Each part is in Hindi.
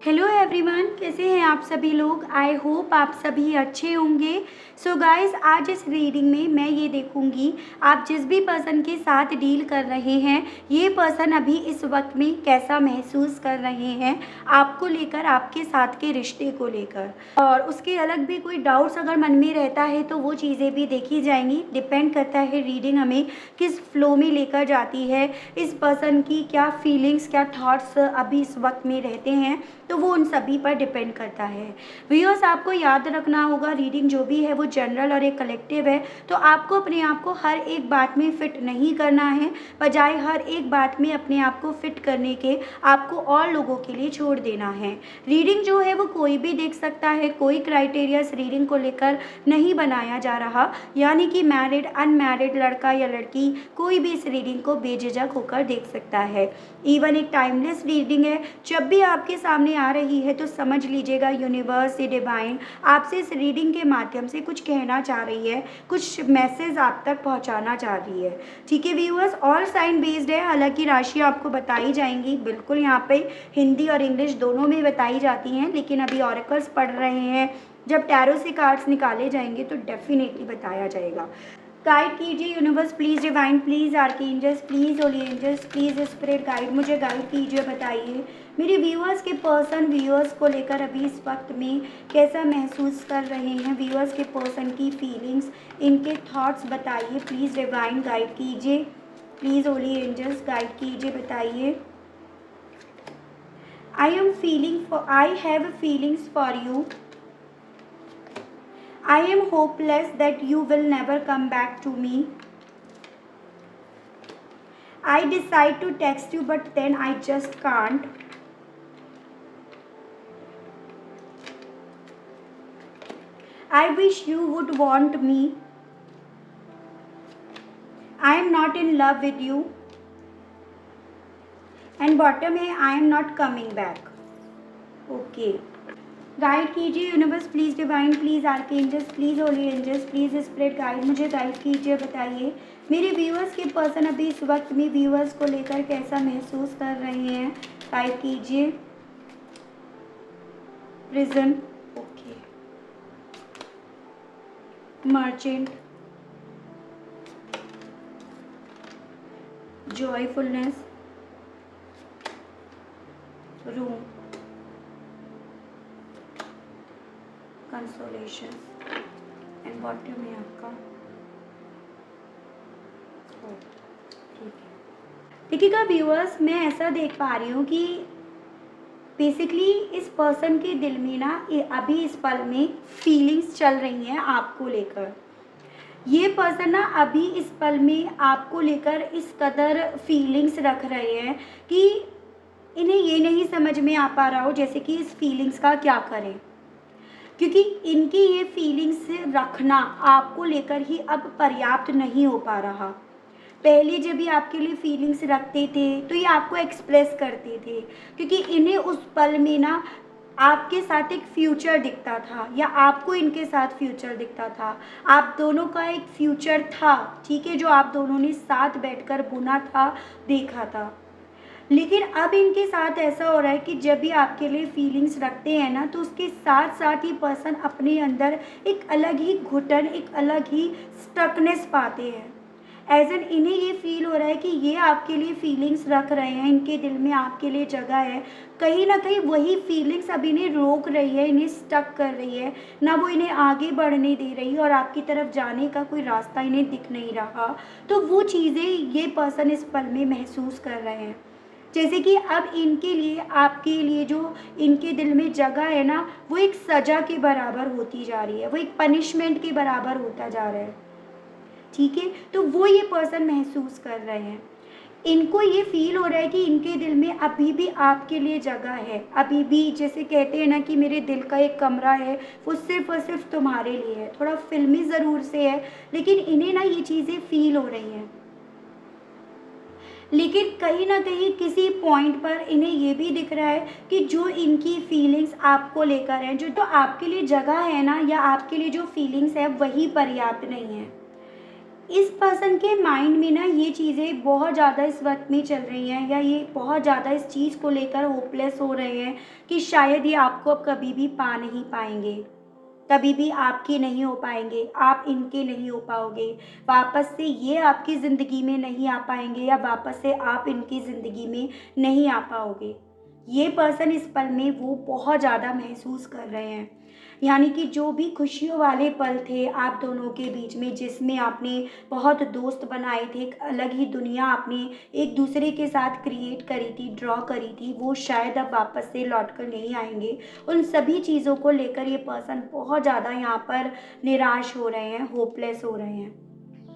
हेलो एवरीवन, कैसे हैं आप सभी लोग। आई होप आप सभी अच्छे होंगे। सो गाइस, आज इस रीडिंग में मैं ये देखूंगी आप जिस भी पर्सन के साथ डील कर रहे हैं, ये पर्सन अभी इस वक्त में कैसा महसूस कर रहे हैं आपको लेकर, आपके साथ के रिश्ते को लेकर। और उसके अलग भी कोई डाउट्स अगर मन में रहता है तो वो चीज़ें भी देखी जाएंगी। डिपेंड करता है रीडिंग हमें किस फ्लो में लेकर जाती है, इस पर्सन की क्या फीलिंग्स, क्या थॉट्स अभी इस वक्त में रहते हैं, तो वो उन सभी पर डिपेंड करता है। व्यूअर्स, आपको याद रखना होगा रीडिंग जो भी है वो जनरल और एक कलेक्टिव है, तो आपको अपने आप को हर एक बात में फिट नहीं करना है। बजाय हर एक बात में अपने आप को फिट करने के आपको और लोगों के लिए छोड़ देना है। रीडिंग जो है वो कोई भी देख सकता है, कोई क्राइटेरिया इस रीडिंग को लेकर नहीं बनाया जा रहा, यानी कि मैरिड अनमैरिड लड़का या लड़की कोई भी इस रीडिंग को बेझिझक होकर देख सकता है। इवन एक टाइमलेस रीडिंग है। जब भी आपके सामने आ रही है तो समझ लीजिएगा यूनिवर्स से डिवाइन आपसे इस रीडिंग के माध्यम से कुछ कहना चाह रही है, कुछ मैसेज आप तक पहुंचाना चाह रही है। ठीक है व्यूअर्स, ऑल साइन बेस्ड है, हालांकि राशि आपको बताई जाएंगी बिल्कुल यहाँ पे हिंदी और इंग्लिश दोनों में बताई जाती हैं, लेकिन अभी ऑरेकल्स पढ़ रहे हैं, जब टैरो से कार्ड्स निकाले जाएंगे तो डेफिनेटली बताया जाएगा। गाइड कीजिए universe please, divine please, archangels please, holy angels please, spirit guide मुझे गाइड कीजिए। बताइए मेरे व्यूअर्स के पर्सन व्यूअर्स को लेकर अभी इस वक्त में कैसा महसूस कर रहे हैं, व्यूअर्स के पर्सन की फीलिंग्स, इनके थॉट्स बताइए प्लीज़। डिवाइन गाइड कीजिए प्लीज़, होली एंजल्स गाइड कीजिए। बताइए I have feelings for you. I am hopeless that you will never come back to me. I decide to text you but then I just can't. I wish you would want me. I am not in love with you. And bottom है I am not coming back. Okay. Guide कीजिए universe please, divine please, archangels please, holy angels please, spirit guide मुझे गाइड कीजिए। बताइए मेरे व्यूअर्स के पर्सन अभी इस वक्त में व्यूअर्स को लेकर कैसा महसूस कर रहे हैं, गाइड कीजिए। Prison, okay, merchant, joyfulness, room, consolation and bottom में आपका ठीक है। देखिएगा व्यूअर्स, मैं ऐसा देख पा रही हूँ कि बेसिकली इस पर्सन के दिल में ना अभी इस पल में फीलिंग्स चल रही हैं आपको लेकर। ये पर्सन ना अभी इस पल में आपको लेकर इस कदर फीलिंग्स रख रहे हैं कि इन्हें ये नहीं समझ में आ पा रहा हो जैसे कि इस फीलिंग्स का क्या करें, क्योंकि इनकी ये फीलिंग्स रखना आपको लेकर ही अब पर्याप्त नहीं हो पा रहा। पहले जब भी आपके लिए फीलिंग्स रखते थे तो ये आपको एक्सप्रेस करते थे, क्योंकि इन्हें उस पल में ना आपके साथ एक फ्यूचर दिखता था या आपको इनके साथ फ्यूचर दिखता था। आप दोनों का एक फ्यूचर था, ठीक है, जो आप दोनों ने साथ बैठकर बुना था, देखा था। लेकिन अब इनके साथ ऐसा हो रहा है कि जब भी आपके लिए फीलिंग्स रखते हैं ना, तो उसके साथ साथ ही पर्सन अपने अंदर एक अलग ही घुटन, एक अलग ही स्टकनेस पाते हैं। एज एन इन्हें ये फील हो रहा है कि ये आपके लिए फीलिंग्स रख रहे हैं, इनके दिल में आपके लिए जगह है, कहीं ना कहीं वही फीलिंग्स अब इन्हें रोक रही है, इन्हें स्टक कर रही है, ना वो इन्हें आगे बढ़ने दे रही है और आपकी तरफ जाने का कोई रास्ता इन्हें दिख नहीं रहा। तो वो चीज़ें ये पर्सन इस पल में महसूस कर रहे हैं, जैसे कि अब इनके लिए आपके लिए जो इनके दिल में जगह है ना, वो एक सज़ा के बराबर होती जा रही है, वो एक पनिशमेंट के बराबर होता जा रहा है। ठीक है, तो वो ये पर्सन महसूस कर रहे हैं। इनको ये फील हो रहा है कि इनके दिल में अभी भी आपके लिए जगह है, अभी भी जैसे कहते हैं ना कि मेरे दिल का एक कमरा है, वो सिर्फ और सिर्फ तुम्हारे लिए है। थोड़ा फिल्मी ज़रूर से है, लेकिन इन्हें ना ये चीज़ें फील हो रही हैं। लेकिन कहीं ना कहीं किसी पॉइंट पर इन्हें ये भी दिख रहा है कि जो इनकी फीलिंग्स आपको लेकर हैं, जो तो आपके लिए जगह है ना, या आपके लिए जो फीलिंग्स है वही पर्याप्त नहीं है। इस पर्सन के माइंड में ना ये चीज़ें बहुत ज़्यादा इस वक्त में चल रही हैं, या ये बहुत ज़्यादा इस चीज़ को लेकर होपलेस हो रहे हैं कि शायद ये आपको अब कभी भी पा नहीं पाएंगे, कभी भी आपके नहीं हो पाएंगे, आप इनके नहीं हो पाओगे, वापस से ये आपकी ज़िंदगी में नहीं आ पाएंगे, या वापस से आप इनकी ज़िंदगी में नहीं आ पाओगे। ये पर्सन इस पल में वो बहुत ज़्यादा महसूस कर रहे हैं। यानी कि जो भी खुशियों वाले पल थे आप दोनों के बीच में, जिसमें आपने बहुत दोस्त बनाए थे, एक अलग ही दुनिया आपने एक दूसरे के साथ क्रिएट करी थी, ड्रॉ करी थी, वो शायद अब वापस से लौट कर नहीं आएंगे। उन सभी चीज़ों को लेकर ये पर्सन बहुत ज़्यादा यहाँ पर निराश हो रहे हैं, होपलेस हो रहे हैं।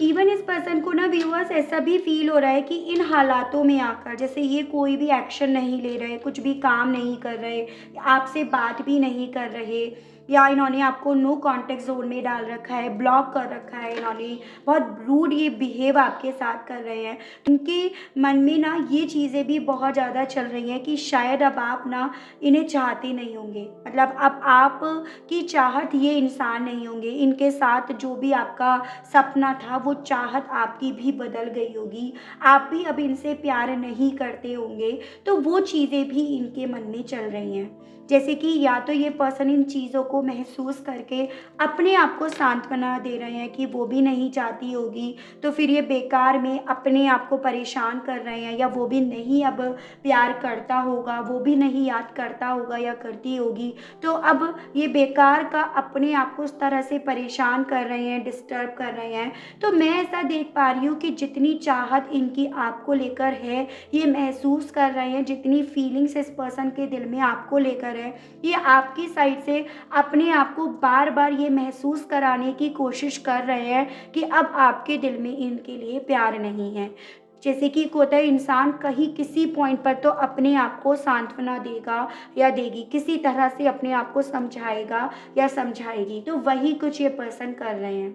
इवन इस पर्सन को ना व्यूअर्स ऐसा भी फील हो रहा है कि इन हालातों में आकर, जैसे ये कोई भी एक्शन नहीं ले रहे, कुछ भी काम नहीं कर रहे, आपसे बात भी नहीं कर रहे, या इन्होंने आपको नो कांटेक्ट जोन में डाल रखा है, ब्लॉक कर रखा है, इन्होंने बहुत रूड ये बिहेव आपके साथ कर रहे हैं। उनके मन में ना ये चीज़ें भी बहुत ज़्यादा चल रही हैं कि शायद अब आप ना इन्हें चाहते नहीं होंगे, मतलब अब आप की चाहत ये इंसान नहीं होंगे, इनके साथ जो भी आपका सपना था वो चाहत आपकी भी बदल गई होगी, आप भी अब इनसे प्यार नहीं करते होंगे। तो वो चीज़ें भी इनके मन में चल रही हैं, जैसे कि या तो ये पर्सन इन चीज़ों को महसूस करके अपने आप को सांत्वना दे रहे हैं कि वो भी नहीं चाहती होगी, तो फिर ये बेकार में अपने आप को परेशान कर रहे हैं, या वो भी नहीं अब प्यार करता होगा, वो भी नहीं याद करता होगा या करती होगी, तो अब ये बेकार का अपने आप को उस तरह से परेशान कर रहे हैं, डिस्टर्ब कर रहे हैं। तो मैं ऐसा देख पा रही हूँ कि जितनी चाहत इनकी आपको लेकर है, ये महसूस कर रहे हैं, जितनी फीलिंग्स इस पर्सन के दिल में आपको लेकर है, ये आपकी साइड से अपने आप को बार बार ये महसूस कराने की कोशिश कर रहे हैं कि अब आपके दिल में इनके लिए प्यार नहीं है। जैसे कि होता है, इंसान कहीं किसी पॉइंट पर तो अपने आप को सांत्वना देगा या देगी, किसी तरह से अपने आप को समझाएगा या समझाएगी, तो वही कुछ ये पर्सन कर रहे हैं।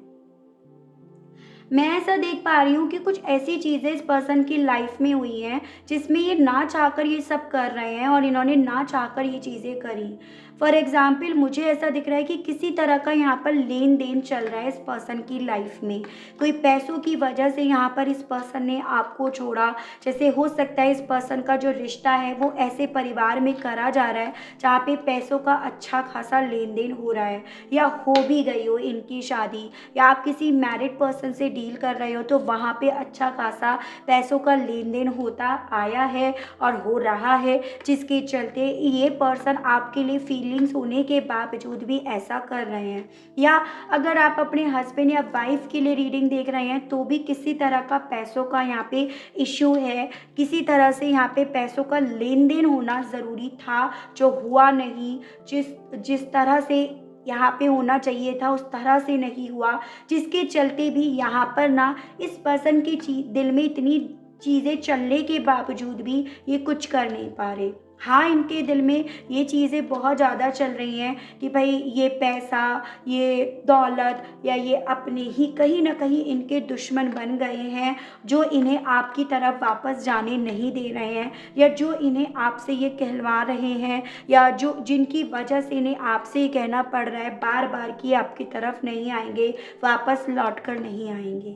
मैं ऐसा देख पा रही हूँ कि कुछ ऐसी चीज़ें इस पर्सन की लाइफ में हुई हैं जिसमें ये ना चाहकर ये सब कर रहे हैं, और इन्होंने ना चाहकर ये चीज़ें करी। फॉर एग्ज़ाम्पल मुझे ऐसा दिख रहा है कि किसी तरह का यहाँ पर लेन देन चल रहा है इस पर्सन की लाइफ में, कोई पैसों की वजह से यहाँ पर इस पर्सन ने आपको छोड़ा। जैसे हो सकता है इस पर्सन का जो रिश्ता है वो ऐसे परिवार में करा जा रहा है जहाँ पे पैसों का अच्छा खासा लेन देन हो रहा है, या हो भी गई हो इनकी शादी, या आप किसी मैरिड पर्सन से डील कर रहे हो तो वहाँ पे अच्छा खासा पैसों का लेन देन होता आया है और हो रहा है, जिसके चलते ये पर्सन आपके लिए फीलिंग्स होने के बावजूद भी ऐसा कर रहे हैं। या अगर आप अपने हस्बैंड या वाइफ के लिए रीडिंग देख रहे हैं तो भी किसी तरह का पैसों का यहाँ पे इश्यू है, किसी तरह से यहाँ पे पैसों का लेन देन होना ज़रूरी था जो हुआ नहीं, जिस तरह से यहाँ पे होना चाहिए था उस तरह से नहीं हुआ, जिसके चलते भी यहाँ पर ना इस पर्सन की दिल में इतनी चीज़ें चलने के बावजूद भी ये कुछ कर नहीं पा रहे। हाँ, इनके दिल में ये चीज़ें बहुत ज़्यादा चल रही हैं कि भाई ये पैसा, ये दौलत, या ये अपने ही कहीं ना कहीं इनके दुश्मन बन गए हैं, जो इन्हें आपकी तरफ वापस जाने नहीं दे रहे हैं, या जो इन्हें आपसे ये कहलवा रहे हैं, या जो जिनकी वजह से इन्हें आपसे ही कहना पड़ रहा है बार बार कि आपकी तरफ नहीं आएंगे, वापस लौट कर नहीं आएंगे।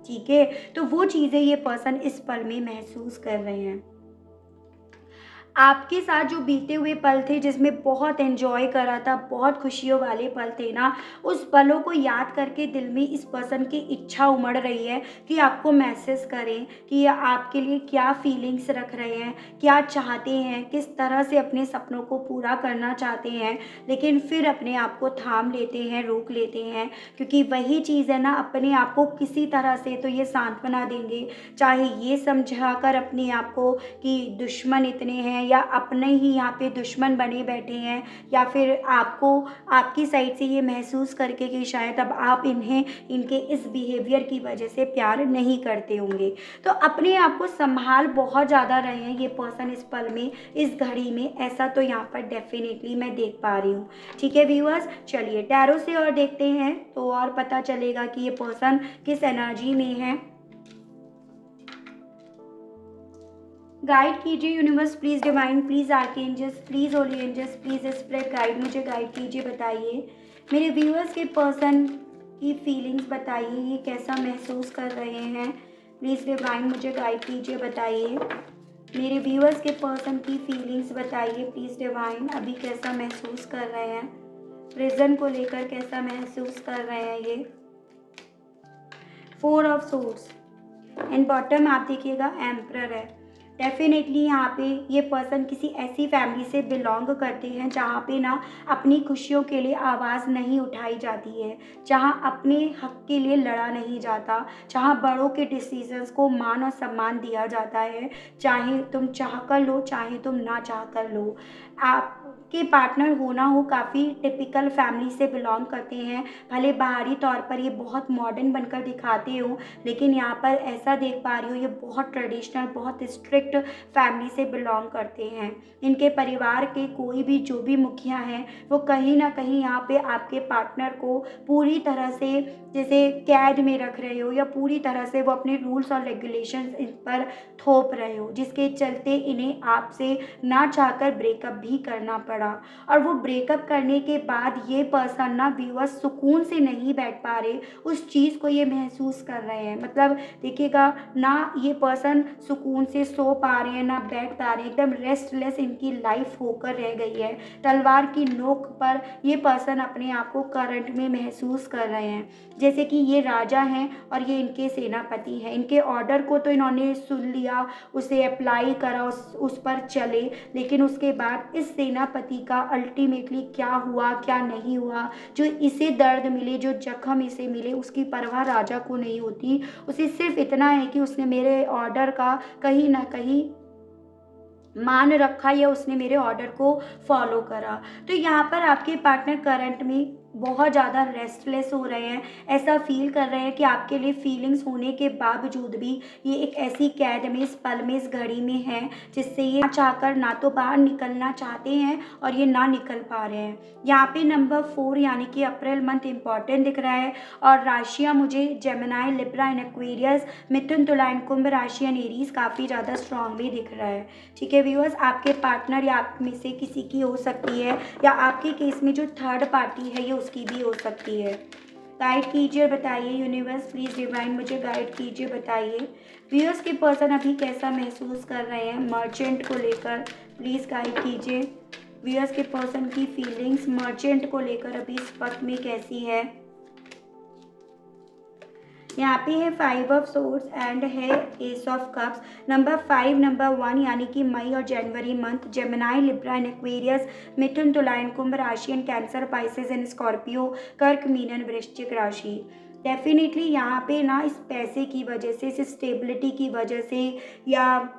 ठीक है, तो वो चीज़ें ये पर्सन इस पल में महसूस कर रहे हैं। आपके साथ जो बीते हुए पल थे जिसमें बहुत एंजॉय करा था, बहुत खुशियों वाले पल थे ना, उस पलों को याद करके दिल में इस पर्सन की इच्छा उमड़ रही है कि आपको मैसेज करें कि ये आपके लिए क्या फीलिंग्स रख रहे हैं, क्या चाहते हैं, किस तरह से अपने सपनों को पूरा करना चाहते हैं, लेकिन फिर अपने आप को थाम लेते हैं, रोक लेते हैं, क्योंकि वही चीज़ है ना, अपने आप को किसी तरह से तो ये सांत्वना देंगे, चाहे ये समझा कर अपने आप को कि दुश्मन इतने हैं, या अपने ही यहाँ पे दुश्मन बने बैठे हैं, या फिर आपको आपकी साइड से ये महसूस करके कि शायद अब आप इन्हें इनके इस बिहेवियर की वजह से प्यार नहीं करते होंगे। तो अपने आप को संभाल बहुत ज़्यादा रहे हैं ये पर्सन इस पल में, इस घड़ी में, ऐसा तो यहाँ पर डेफिनेटली मैं देख पा रही हूँ। ठीक है व्यूअर्स, चलिए टैरो से और देखते हैं तो और पता चलेगा कि ये पर्सन किस एनर्जी में है। गाइड कीजिए universe, please divine, please archangels, please holy angels, please spread guide, मुझे गाइड कीजिए, बताइए मेरे व्यूअर्स के पर्सन की फीलिंग्स बताइए, ये कैसा महसूस कर रहे हैं। प्लीज़ डिवाइन मुझे गाइड कीजिए, बताइए। मेरे व्यूअर्स के पर्सन की फीलिंग्स बताइए प्लीज़ डिवाइन, अभी कैसा महसूस कर रहे हैं, प्रिजन को लेकर कैसा महसूस कर रहे हैं ये। 4 ऑफ सोर्ड्स एंड बॉटम आप देखिएगा एम्परर है। डेफिनेटली यहाँ पे ये पर्सन किसी ऐसी फैमिली से बिलोंग करते हैं जहाँ पे ना अपनी खुशियों के लिए आवाज़ नहीं उठाई जाती है, जहाँ अपने हक के लिए लड़ा नहीं जाता, जहाँ बड़ों के डिसीजंस को मान और सम्मान दिया जाता है, चाहे तुम चाह कर लो चाहे तुम ना चाह कर लो। आपके पार्टनर होना हो काफ़ी टिपिकल फैमिली से बिलोंग करते हैं, भले बाहरी तौर पर ये बहुत मॉडर्न बनकर दिखाते हो, लेकिन यहाँ पर ऐसा देख पा रही हूँ ये बहुत ट्रेडिशनल, बहुत स्ट्रिक्ट फैमिली से बिलोंग करते हैं। इनके परिवार के कोई भी जो भी मुखिया हैं वो कहीं ना कहीं यहाँ पे आपके पार्टनर को पूरी तरह से जैसे कैद में रख रहे हो, या पूरी तरह से वो अपने रूल्स और रेगुलेशंस इन पर थोप रहे हो, जिसके चलते इन्हें आपसे ना चाहकर ब्रेकअप भी करना पड़ा। और वो ब्रेकअप करने के बाद ये पर्सन ना व्यूअर्स सुकून से नहीं बैठ पा रहे, उस चीज़ को ये महसूस कर रहे हैं। मतलब देखिएगा ना ये पर्सन सुकून से सो पा रहे हैं ना बैठ पा रहे हैं, एकदम रेस्टलेस इनकी लाइफ होकर रह गई है। तलवार की नोक पर ये पर्सन अपने आप को करंट में महसूस कर रहे हैं, जैसे कि ये राजा हैं और ये इनके सेनापति हैं। इनके ऑर्डर को तो इन्होंने सुन लिया, उसे अप्लाई करा, उस पर चले, लेकिन उसके बाद इस सेनापति का अल्टीमेटली क्या हुआ क्या नहीं हुआ, जो इसे दर्द मिले, जो जख्म इसे मिले, उसकी परवाह राजा को नहीं होती। उसे सिर्फ इतना है कि उसने मेरे ऑर्डर का कहीं ना कहीं मान रखा या उसने मेरे ऑर्डर को फॉलो करा। तो यहाँ पर आपके पार्टनर करंट में बहुत ज़्यादा रेस्टलेस हो रहे हैं, ऐसा फील कर रहे हैं कि आपके लिए फीलिंग्स होने के बावजूद भी ये एक ऐसी कैद में, इस पल में, इस घड़ी में है जिससे ये चाहकर ना तो बाहर निकलना चाहते हैं और ये ना निकल पा रहे हैं। यहाँ पे नंबर 4 यानी कि अप्रैल मंथ इम्पॉर्टेंट दिख रहा है, और राशियाँ मुझे Gemini, Libra and Aquarius, Mithun, Tula and Kumbh राशि एंड एरीज काफ़ी ज़्यादा स्ट्रांगली दिख रहा है। ठीक है व्यूअर्स, आपके पार्टनर या आप में से किसी की हो सकती है, या आपके केस में जो थर्ड पार्टी है ये उसकी भी हो सकती है। गाइड कीजिए, बताइए यूनिवर्स, प्लीज़ डिवाइन मुझे गाइड कीजिए, बताइए व्यूअर्स के पर्सन अभी कैसा महसूस कर रहे हैं मर्चेंट को लेकर। प्लीज़ गाइड कीजिए व्यूअर्स के पर्सन की फीलिंग्स मर्चेंट को लेकर अभी इस वक्त में कैसी है। यहाँ पे है 5 ऑफ सोर्ड्स एंड है ace of cups. Number 5 number 1 यानी कि मई और जनवरी month, Gemini, Libra and Aquarius, Mithun, Tula and Kumbh राशि and Cancer, Pisces and Scorpio, Kark, Meen and Vrishchik राशि। डेफिनेटली यहाँ पे ना इस पैसे की वजह से, इस स्टेबिलिटी की वजह से, या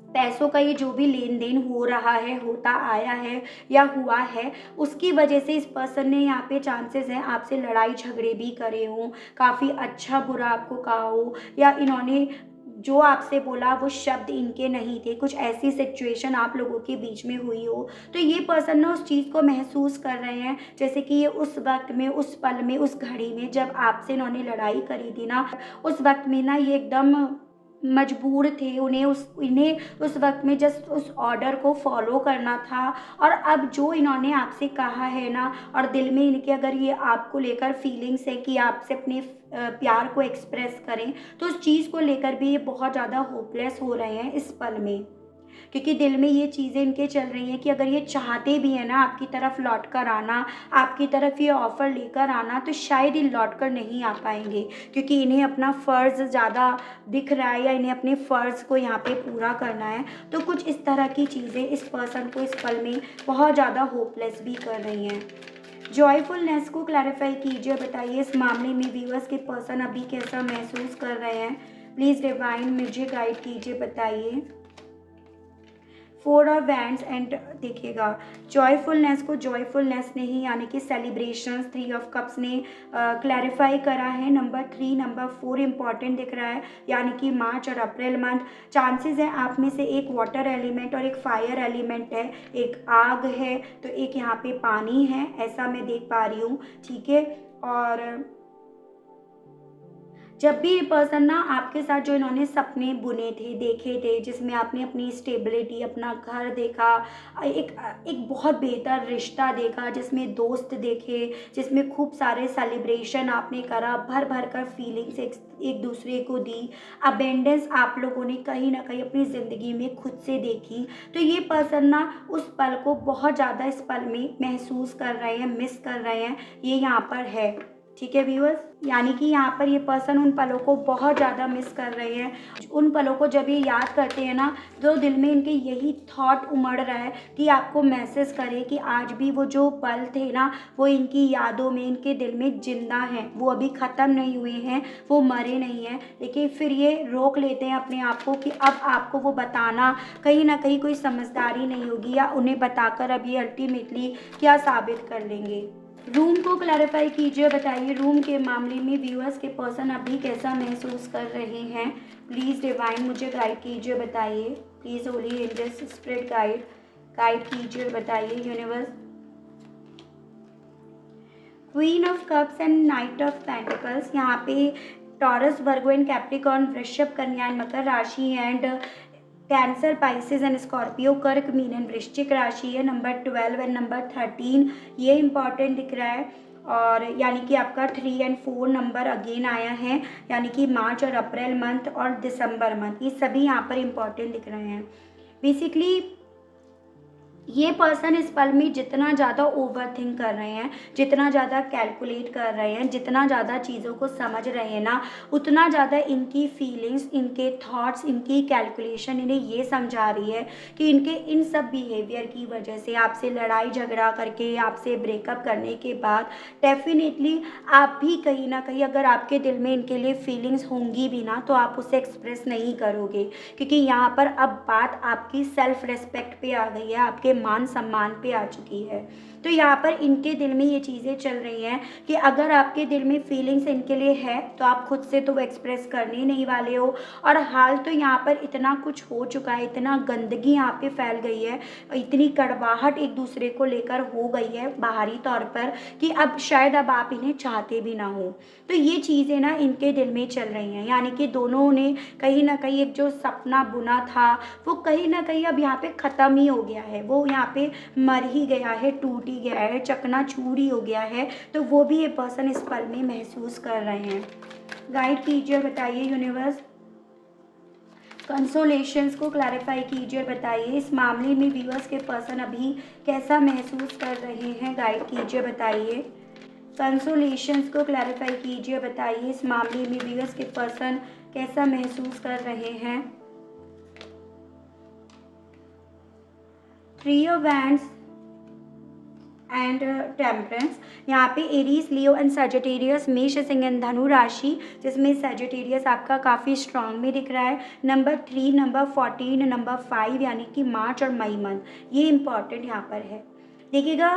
पैसों का ये जो भी लेन देन हो रहा है, होता आया है या हुआ है, उसकी वजह से इस पर्सन ने यहाँ पे चांसेस हैं आपसे लड़ाई झगड़े भी करे हों, काफ़ी अच्छा बुरा आपको कहा हो, या इन्होंने जो आपसे बोला वो शब्द इनके नहीं थे, कुछ ऐसी सिचुएशन आप लोगों के बीच में हुई हो। तो ये पर्सन ना उस चीज़ को महसूस कर रहे हैं, जैसे कि ये उस वक्त में, उस पल में, उस घड़ी में जब आपसे इन्होंने लड़ाई करी थी ना, उस वक्त में ना ये एकदम मजबूर थे, इन्हें उस वक्त में जस्ट उस ऑर्डर को फॉलो करना था। और अब जो इन्होंने आपसे कहा है ना, और दिल में इनके अगर ये आपको लेकर फीलिंग्स है कि आपसे अपने प्यार को एक्सप्रेस करें, तो उस चीज़ को लेकर भी ये बहुत ज़्यादा होपलेस हो रहे हैं इस पल में, क्योंकि दिल में ये चीज़ें इनके चल रही हैं कि अगर ये चाहते भी हैं ना आपकी तरफ लौट कर आना, आपकी तरफ ये ऑफ़र लेकर आना, तो शायद ये लौट कर नहीं आ पाएंगे, क्योंकि इन्हें अपना फ़र्ज़ ज़्यादा दिख रहा है, या इन्हें अपने फ़र्ज़ को यहाँ पे पूरा करना है। तो कुछ इस तरह की चीज़ें इस पर्सन को इस पल में बहुत ज़्यादा होपलेस भी कर रही हैं। जॉयफुलनेस को क्लैरिफाई कीजिए, बताइए इस मामले में व्यूअर्स के पर्सन अभी कैसा महसूस कर रहे हैं। प्लीज़ डिवाइन मुझे गाइड कीजिए, बताइए। 4 ऑफ वैंड्स एंड देखिएगा जॉयफुलनेस को जॉयफुलनेस ने ही यानी कि सेलिब्रेशंस 3 ऑफ कप्स ने क्लैरिफाई करा है। नंबर 3 नंबर 4 इम्पॉर्टेंट दिख रहा है, यानी कि मार्च और अप्रैल मंथ। चांसेस है आप में से एक वाटर एलिमेंट और एक फायर एलिमेंट है, एक आग है तो एक यहाँ पे पानी है, ऐसा मैं देख पा रही हूँ। ठीक है, और जब भी ये पर्सन ना आपके साथ जो इन्होंने सपने बुने थे, देखे थे, जिसमें आपने अपनी स्टेबिलिटी, अपना घर देखा, एक एक बहुत बेहतर रिश्ता देखा, जिसमें दोस्त देखे, जिसमें खूब सारे सेलिब्रेशन आपने करा, भर भर कर फीलिंग्स एक दूसरे को दी, अबेंडेंस आप लोगों ने कहीं ना कहीं अपनी ज़िंदगी में खुद से देखी, तो ये पर्सन ना उस पल को बहुत ज़्यादा इस पल में महसूस कर रहे हैं, मिस कर रहे हैं, ये यहाँ पर है। ठीक है व्यूअर्स, यानी कि यहाँ पर ये पर्सन उन पलों को बहुत ज़्यादा मिस कर रहे हैं। उन पलों को जब ये याद करते हैं ना, तो दिल में इनके यही थॉट उमड़ रहा है कि आपको मैसेज करें कि आज भी वो जो पल थे ना, वो इनकी यादों में, इनके दिल में जिंदा हैं, वो अभी ख़त्म नहीं हुए हैं, वो मरे नहीं हैं। लेकिन फिर ये रोक लेते हैं अपने आप को कि अब आपको वो बताना कहीं ना कहीं कोई समझदारी नहीं होगी, या उन्हें बताकर अब ये अल्टीमेटली क्या साबित कर लेंगे। रूम को क्लैरिफाई कीजिए, बताइए रूम के मामले में व्यूअर्स के पर्सन अभी कैसा महसूस कर रहे हैं। प्लीज़ डिवाइन मुझे गाइड कीजिए, बताइए। Please holy angels spirit guide कीजिए, बताइए universe. Queen of cups and knight of pentacles, यहाँ पे टॉरस, वर्गो एंड कैप्रिकॉर्न, वृषभ, कन्या एंड मकर राशि and Cancer, Pisces and Scorpio, Kark, Meen and Vrishchik राशि है। नंबर 12 एंड नंबर 13 ये इंपॉर्टेंट दिख रहा है, और यानी कि आपका 3 एंड 4 नंबर अगेन आया है, यानी कि मार्च और अप्रैल मंथ और दिसंबर मंथ, ये सभी यहाँ पर इंपॉर्टेंट दिख रहे हैं। बेसिकली ये पर्सन इस पल में जितना ज़्यादा ओवर थिंक कर रहे हैं, जितना ज़्यादा कैलकुलेट कर रहे हैं, जितना ज़्यादा चीज़ों को समझ रहे हैं ना, उतना ज़्यादा इनकी फीलिंग्स, इनके थॉट्स, इनकी कैलकुलेशन इन्हें ये समझा रही है कि इनके इन सब बिहेवियर की वजह से, आपसे लड़ाई झगड़ा करके, आपसे ब्रेकअप करने के बाद डेफिनेटली आप भी कहीं ना कहीं, अगर आपके दिल में इनके लिए फीलिंग्स होंगी भी ना, तो आप उसे एक्सप्रेस नहीं करोगे, क्योंकि यहाँ पर अब बात आपकी सेल्फ रेस्पेक्ट पे आ गई है, आपके मान सम्मान पे आ चुकी है। तो यहाँ पर इनके दिल में ये चीज़ें चल रही हैं कि अगर आपके दिल में फीलिंग्स इनके लिए है, तो आप खुद से तो वो एक्सप्रेस करने नहीं वाले हो। और हाल तो यहाँ पर इतना कुछ हो चुका है, इतना गंदगी यहाँ पे फैल गई है, इतनी कड़वाहट एक दूसरे को लेकर हो गई है बाहरी तौर पर, कि अब शायद अब आप इन्हें चाहते भी ना हो। तो ये चीज़ें ना इनके दिल में चल रही हैं, यानी कि दोनों ने कहीं ना कहीं एक जो सपना बुना था, वो कहीं ना कहीं अब यहाँ पे ख़त्म ही हो गया है, वो यहाँ पे मर ही गया है, टूट ही गया है, चकनाचूर ही हो गया है। तो वो भी ये पर्सन इस पल में महसूस कर रहे हैं। गाइड कीजिए, बताइए यूनिवर्स। कंसोलेशंस को क्लैरिफाई कीजिए, बताइए इस मामले में व्यूअर्स के पर्सन अभी कैसा महसूस कर रहे हैं। गाइड कीजिए, बताइए। कंसोलेशंस को क्लैरिफाई कीजिए, बताइए इस मामले में व्यूअर्स के पर्सन कैसा महसूस कर रहे हैं। 3 ऑफ वैंड्स एंड टेम्परेंस, यहाँ पे एरीज, लियो एंड सजिटेरियस, मेष, सिंह एंड धनु राशि, जिसमें सजिटेरियस आपका काफ़ी स्ट्रांग में दिख रहा है। नंबर 3, नंबर 14, नंबर 5, यानी कि मार्च और मई मंथ, ये इंपॉर्टेंट यहाँ पर है। देखिएगा,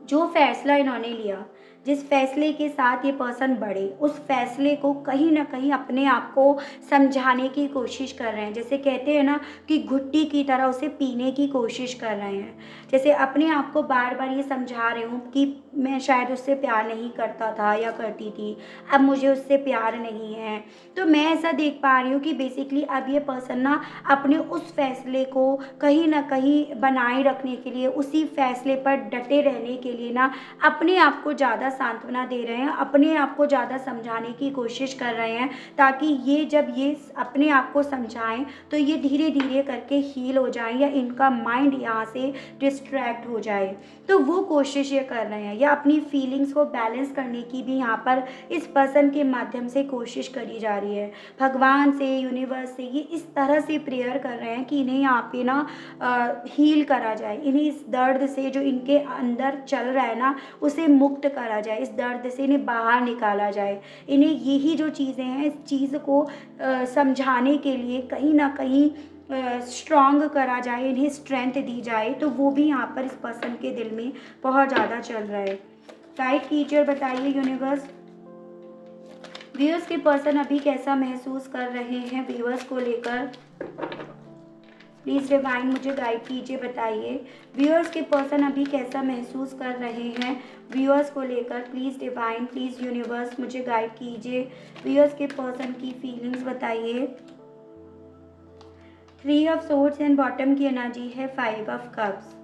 जो फैसला इन्होंने लिया, जिस फैसले के साथ ये पर्सन बढ़े, उस फैसले को कहीं ना कहीं अपने आप को समझाने की कोशिश कर रहे हैं। जैसे कहते हैं ना कि घुट्टी की तरह उसे पीने की कोशिश कर रहे हैं। जैसे अपने आप को बार बार ये समझा रहे हूँ कि मैं शायद उससे प्यार नहीं करता था या करती थी, अब मुझे उससे प्यार नहीं है। तो मैं ऐसा देख पा रही हूँ कि बेसिकली अब ये पर्सन ना अपने उस फैसले को कहीं ना कहीं बनाए रखने के लिए, उसी फैसले पर डटे रहने के लिए ना अपने आप को ज़्यादा सांत्वना दे रहे हैं, अपने आप को ज़्यादा समझाने की कोशिश कर रहे हैं, ताकि ये जब ये अपने आप को समझाएं तो ये धीरे धीरे करके हील हो जाएं, या इनका माइंड यहाँ से डिस्ट्रैक्ट हो जाए। तो वो कोशिश ये कर रहे हैं, या अपनी फीलिंग्स को बैलेंस करने की भी यहाँ पर इस पर्सन के माध्यम से कोशिश करी जा रही है। भगवान से, यूनिवर्स से ये इस तरह से प्रेयर कर रहे हैं कि इन्हें यहाँ पे ना हील करा जाए, इन्हें इस दर्द से जो इनके अंदर चल रहा है ना, उसे मुक्त करा जाए, इस दर्द से इन्हें बाहर निकाला जाए। इन्हें यही जो चीज़ें हैं, इस चीज़ को समझाने के लिए कहीं ना कहीं स्ट्रॉन्ग करा जाए, इन्हें स्ट्रेंथ दी जाए। तो वो भी यहाँ पर इस पर्सन के दिल में बहुत ज़्यादा चल रहा है। गाइड कीजिए और बताइए यूनिवर्स, व्यूअर्स के पर्सन अभी कैसा महसूस कर रहे हैं व्यूअर्स को लेकर। प्लीज़ डिवाइन मुझे गाइड कीजिए, बताइए व्यूअर्स के पर्सन अभी कैसा महसूस कर रहे हैं व्यूअर्स को लेकर। प्लीज़ डिवाइन, प्लीज़ यूनिवर्स मुझे गाइड कीजिए, व्यूअर्स के पर्सन की फीलिंग्स बताइए। 3 ऑफ सोर्ड्स एंड बॉटम की एनर्जी है 5 ऑफ कप्स।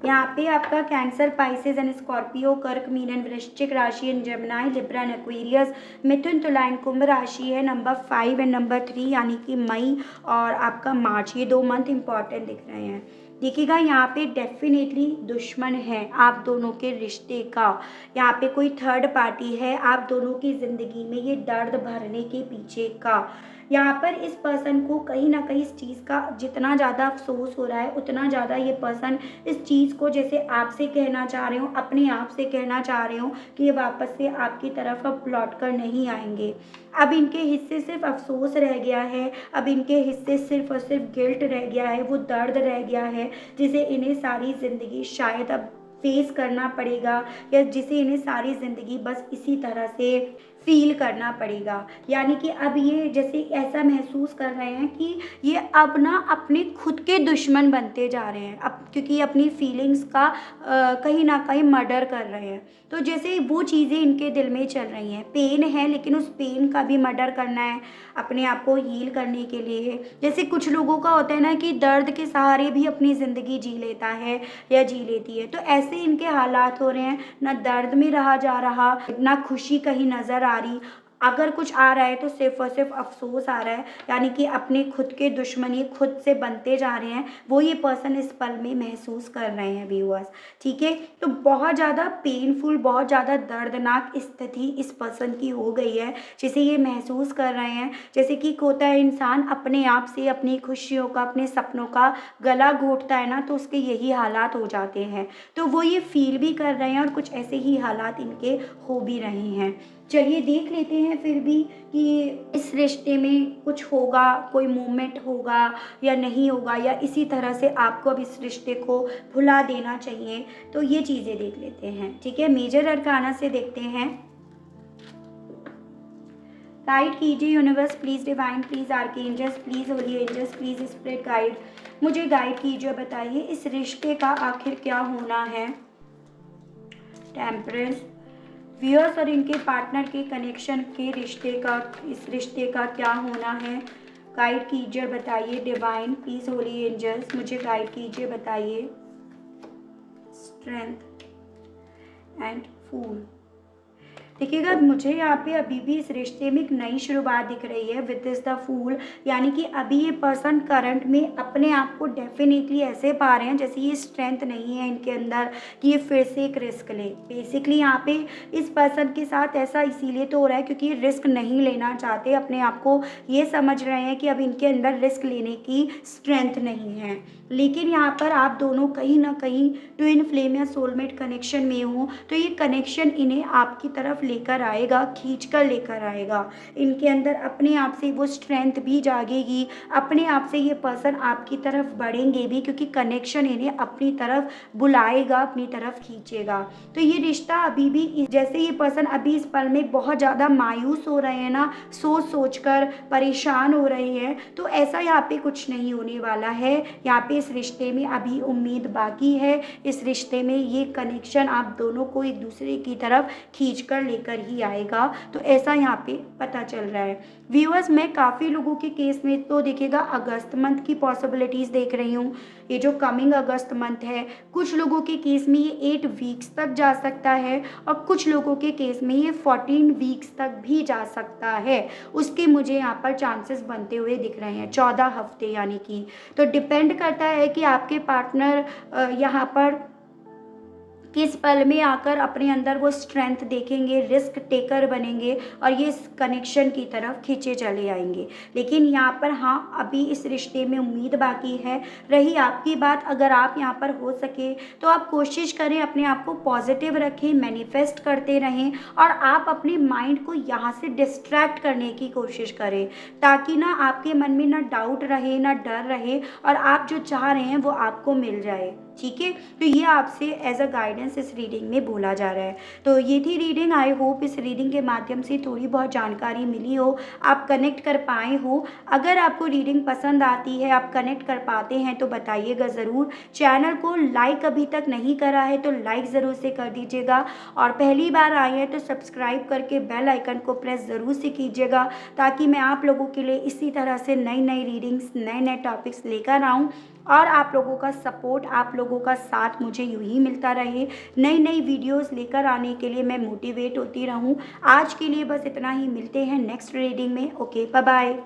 यहाँ पे आपका Cancer, Pisces and Scorpio, Kark, Meen and Vrishchik राशि and Gemini, Libra and Aquarius, Mithun, Tula and Kumbh राशि है। नंबर 5 एंड नंबर 3 यानी कि मई और आपका मार्च, ये 2 मंथ इंपॉर्टेंट दिख रहे हैं। देखिएगा यहाँ पे डेफिनेटली दुश्मन है आप दोनों के रिश्ते का, यहाँ पे कोई थर्ड पार्टी है आप दोनों की ज़िंदगी में, ये दर्द भरने के पीछे का। यहाँ पर इस पर्सन को कहीं ना कहीं इस चीज़ का जितना ज़्यादा अफसोस हो रहा है उतना ज़्यादा ये पर्सन इस चीज़ को जैसे आपसे कहना चाह रहे हो, अपने आप से कहना चाह रहे हो कि ये वापस से आपकी तरफ अब लौट कर नहीं आएंगे। अब इनके हिस्से सिर्फ अफसोस रह गया है, अब इनके हिस्से सिर्फ और सिर्फ गिल्ट रह गया है, वो दर्द रह गया है जिसे इन्हें सारी ज़िंदगी शायद अब फेस करना पड़ेगा, या जिसे इन्हें सारी ज़िंदगी बस इसी तरह से फील करना पड़ेगा। यानी कि अब ये जैसे ऐसा महसूस कर रहे हैं कि ये अब ना अपने खुद के दुश्मन बनते जा रहे हैं, अब क्योंकि अपनी फीलिंग्स का कहीं ना कहीं मर्डर कर रहे हैं। तो जैसे वो चीज़ें इनके दिल में चल रही हैं, पेन है लेकिन उस पेन का भी मर्डर करना है अपने आप को हील करने के लिए। जैसे कुछ लोगों का होता है ना कि दर्द के सहारे भी अपनी ज़िंदगी जी लेता है या जी लेती है, तो ऐसे इनके हालात हो रहे हैं, ना दर्द में रहा जा रहा, ना खुशी कहीं नज़र आ रही। अगर कुछ आ रहा है तो सिर्फ और सिर्फ अफसोस आ रहा है, यानी कि अपने खुद के दुश्मन ये खुद से बनते जा रहे हैं, वो ये पर्सन इस पल में महसूस कर रहे हैं व्यूअर्स। ठीक है, तो बहुत ज़्यादा पेनफुल, बहुत ज़्यादा दर्दनाक स्थिति इस पर्सन की हो गई है जिसे ये महसूस कर रहे हैं। जैसे कि होता है इंसान अपने आप से अपनी खुशियों का, अपने सपनों का गला घोंटता है ना, तो उसके यही हालात हो जाते हैं। तो वो ये फील भी कर रहे हैं और कुछ ऐसे ही हालात इनके हो भी रहे हैं। चलिए देख लेते हैं फिर भी कि इस रिश्ते में कुछ होगा, कोई मूवमेंट होगा या नहीं होगा, या इसी तरह से आपको अब इस रिश्ते को भुला देना चाहिए। तो ये चीज़ें देख लेते हैं। ठीक है, मेजर अरकाना से देखते हैं। गाइड कीजिए universe, please divine, please archangels, please holy angels, please spirit guide, मुझे गाइड कीजिए, बताइए इस रिश्ते का आखिर क्या होना है। टेम्परेंस, व्यूअर्स और इनके पार्टनर के कनेक्शन के रिश्ते का, इस रिश्ते का क्या होना है। गाइड कीजिए, बताइए डिवाइन, प्लीज़ होली एंजल्स, मुझे गाइड कीजिए, बताइए। स्ट्रेंथ एंड फूल। देखिएगा मुझे यहाँ पे अभी भी इस रिश्ते में एक नई शुरुआत दिख रही है विद दिस द फूल, यानी कि अभी ये पर्सन करंट में अपने आप को डेफिनेटली ऐसे पा रहे हैं जैसे ये स्ट्रेंथ नहीं है इनके अंदर कि ये फिर से एक रिस्क ले। बेसिकली यहाँ पे इस पर्सन के साथ ऐसा इसीलिए तो हो रहा है क्योंकि ये रिस्क नहीं लेना चाहते, अपने आप को ये समझ रहे हैं कि अब इनके अंदर रिस्क लेने की स्ट्रेंथ नहीं है। लेकिन यहाँ पर आप दोनों कहीं ना कहीं ट्विन फ्लेम या सोलमेट कनेक्शन में हो, तो ये कनेक्शन इन्हें आपकी तरफ लेकर आएगा, खींच कर लेकर आएगा। इनके अंदर अपने आप से वो स्ट्रेंथ भी जागेगी, अपने आप से ये पर्सन आपकी तरफ बढ़ेंगे भी, क्योंकि कनेक्शन इन्हें अपनी तरफ बुलाएगा, अपनी तरफ खींचेगा। तो ये रिश्ता अभी भी, जैसे ये पर्सन अभी इस पल में बहुत ज़्यादा मायूस हो रहे हैं ना, सोच सोच कर परेशान हो रहे हैं, तो ऐसा यहाँ पे कुछ नहीं होने वाला है। यहाँ पे इस रिश्ते में अभी उम्मीद बाकी है, इस रिश्ते में ये कनेक्शन आप दोनों को एक दूसरे की तरफ खींच कर लेकर ही आएगा। तो ऐसा यहाँ पे पता चल रहा है व्यूअर्स। मैं काफ़ी लोगों के केस में तो देखिएगा अगस्त मंथ की पॉसिबिलिटीज़ देख रही हूँ, ये जो कमिंग अगस्त मंथ है। कुछ लोगों के केस में ये 8 वीक्स तक जा सकता है और कुछ लोगों के केस में ये 14 वीक्स तक भी जा सकता है। उसके मुझे यहाँ पर चांसेस बनते हुए दिख रहे हैं, 14 हफ्ते यानी कि। तो डिपेंड करता है कि आपके पार्टनर यहाँ पर किस पल में आकर अपने अंदर वो स्ट्रेंथ देखेंगे, रिस्क टेकर बनेंगे और ये इस कनेक्शन की तरफ खींचे चले आएंगे। लेकिन यहाँ पर हाँ, अभी इस रिश्ते में उम्मीद बाकी है। रही आपकी बात, अगर आप यहाँ पर हो सके तो आप कोशिश करें, अपने आप को पॉजिटिव रखें, मैनिफेस्ट करते रहें और आप अपने माइंड को यहाँ से डिस्ट्रैक्ट करने की कोशिश करें, ताकि ना आपके मन में ना डाउट रहे, ना डर रहे और आप जो चाह रहे हैं वो आपको मिल जाए। ठीक है। तो ये आपसे एज अ गाइडेंस इस रीडिंग में बोला जा रहा है। तो ये थी रीडिंग। आई होप इस रीडिंग के माध्यम से थोड़ी बहुत जानकारी मिली हो, आप कनेक्ट कर पाए हो। अगर आपको रीडिंग पसंद आती है, आप कनेक्ट कर पाते हैं तो बताइएगा ज़रूर। चैनल को लाइक अभी तक नहीं करा है तो लाइक ज़रूर से कर दीजिएगा, और पहली बार आए हैं तो सब्सक्राइब करके बेल आइकन को प्रेस ज़रूर से कीजिएगा, ताकि मैं आप लोगों के लिए इसी तरह से नई नई रीडिंग्स, नए नए टॉपिक्स लेकर आऊँ, और आप लोगों का सपोर्ट, आप लोगों का साथ मुझे यूं ही मिलता रहे। नई नई वीडियोस लेकर आने के लिए मैं मोटिवेट होती रहूं। आज के लिए बस इतना ही, मिलते हैं नेक्स्ट रीडिंग में। Okay, bye bye.